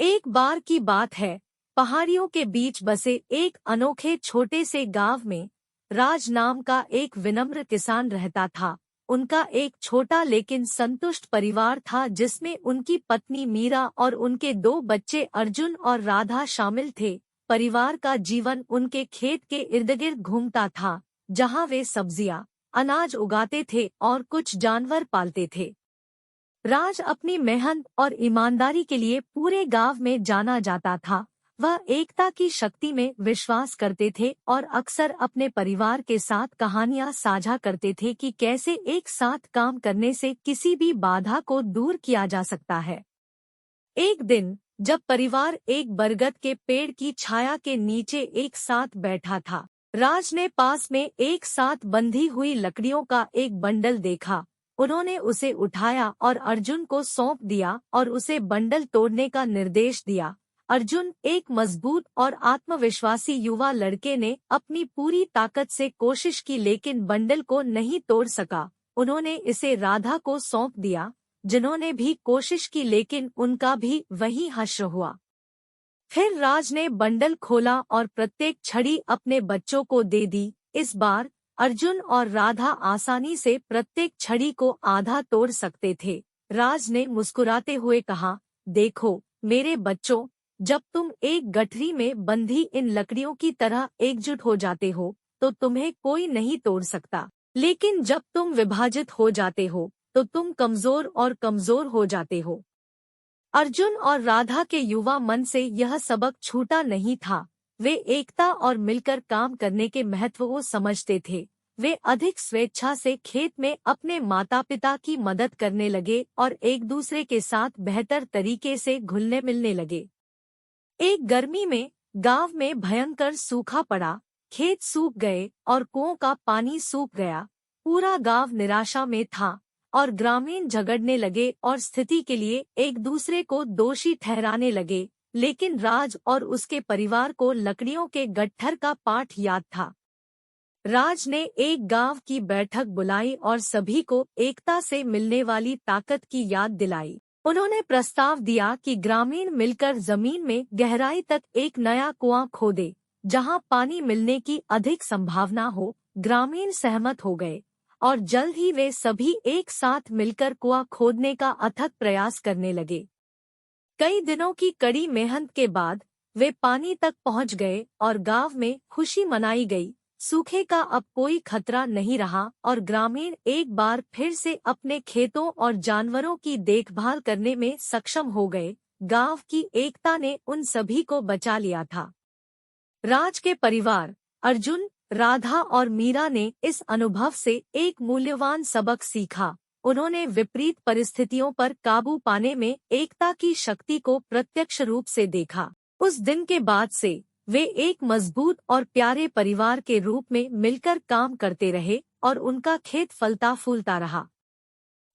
एक बार की बात है, पहाड़ियों के बीच बसे एक अनोखे छोटे से गांव में राज नाम का एक विनम्र किसान रहता था। उनका एक छोटा लेकिन संतुष्ट परिवार था जिसमें उनकी पत्नी मीरा और उनके दो बच्चे अर्जुन और राधा शामिल थे। परिवार का जीवन उनके खेत के इर्द-गिर्द घूमता था, जहां वे सब्जियां, अनाज उगाते थे और कुछ जानवर पालते थे। राज अपनी मेहनत और ईमानदारी के लिए पूरे गांव में जाना जाता था। वह एकता की शक्ति में विश्वास करते थे और अक्सर अपने परिवार के साथ कहानियां साझा करते थे कि कैसे एक साथ काम करने से किसी भी बाधा को दूर किया जा सकता है। एक दिन जब परिवार एक बरगद के पेड़ की छाया के नीचे एक साथ बैठा था, राज ने पास में एक साथ बंधी हुई लकड़ियों का एक बंडल देखा। उन्होंने उसे उठाया और अर्जुन को सौंप दिया और उसे बंडल तोड़ने का निर्देश दिया। अर्जुन, एक मजबूत और आत्मविश्वासी युवा लड़के ने अपनी पूरी ताकत से कोशिश की लेकिन बंडल को नहीं तोड़ सका। उन्होंने इसे राधा को सौंप दिया, जिन्होंने भी कोशिश की लेकिन उनका भी वही हश्र हुआ। फिर राज ने बंडल खोला और प्रत्येक छड़ी अपने बच्चों को दे दी। इस बार अर्जुन और राधा आसानी से प्रत्येक छड़ी को आधा तोड़ सकते थे। राज ने मुस्कुराते हुए कहा, देखो मेरे बच्चों, जब तुम एक गठरी में बंधी इन लकड़ियों की तरह एकजुट हो जाते हो तो तुम्हें कोई नहीं तोड़ सकता, लेकिन जब तुम विभाजित हो जाते हो तो तुम कमजोर और कमजोर हो जाते हो। अर्जुन और राधा के युवा मन से यह सबक छूटा नहीं था। वे एकता और मिलकर काम करने के महत्व को समझते थे। वे अधिक स्वेच्छा से खेत में अपने माता पिता की मदद करने लगे और एक दूसरे के साथ बेहतर तरीके से घुलने मिलने लगे। एक गर्मी में गांव में भयंकर सूखा पड़ा। खेत सूख गए और कुओं का पानी सूख गया। पूरा गांव निराशा में था और ग्रामीण झगड़ने लगे और स्थिति के लिए एक दूसरे को दोषी ठहराने लगे। लेकिन राज और उसके परिवार को लकड़ियों के गट्ठर का पाठ याद था। राज ने एक गांव की बैठक बुलाई और सभी को एकता से मिलने वाली ताकत की याद दिलाई। उन्होंने प्रस्ताव दिया कि ग्रामीण मिलकर जमीन में गहराई तक एक नया कुआं खोदे, जहां पानी मिलने की अधिक संभावना हो। ग्रामीण सहमत हो गए और जल्द ही वे सभी एक साथ मिलकर कुआं खोदने का अथक प्रयास करने लगे। कई दिनों की कड़ी मेहनत के बाद वे पानी तक पहुंच गए और गांव में खुशी मनाई गई। सूखे का अब कोई खतरा नहीं रहा और ग्रामीण एक बार फिर से अपने खेतों और जानवरों की देखभाल करने में सक्षम हो गए। गांव की एकता ने उन सभी को बचा लिया था। राज के परिवार अर्जुन, राधा और मीरा ने इस अनुभव से एक मूल्यवान सबक सीखा। उन्होंने विपरीत परिस्थितियों पर काबू पाने में एकता की शक्ति को प्रत्यक्ष रूप से देखा। उस दिन के बाद से वे एक मजबूत और प्यारे परिवार के रूप में मिलकर काम करते रहे और उनका खेत फलता फूलता रहा।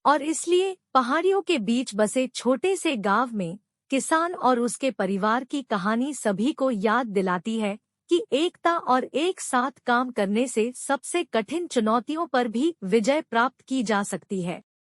और इसलिए पहाड़ियों के बीच बसे छोटे से गांव में किसान और उसके परिवार की कहानी सभी को याद दिलाती है कि एकता और एक साथ काम करने से सबसे कठिन चुनौतियों पर भी विजय प्राप्त की जा सकती है।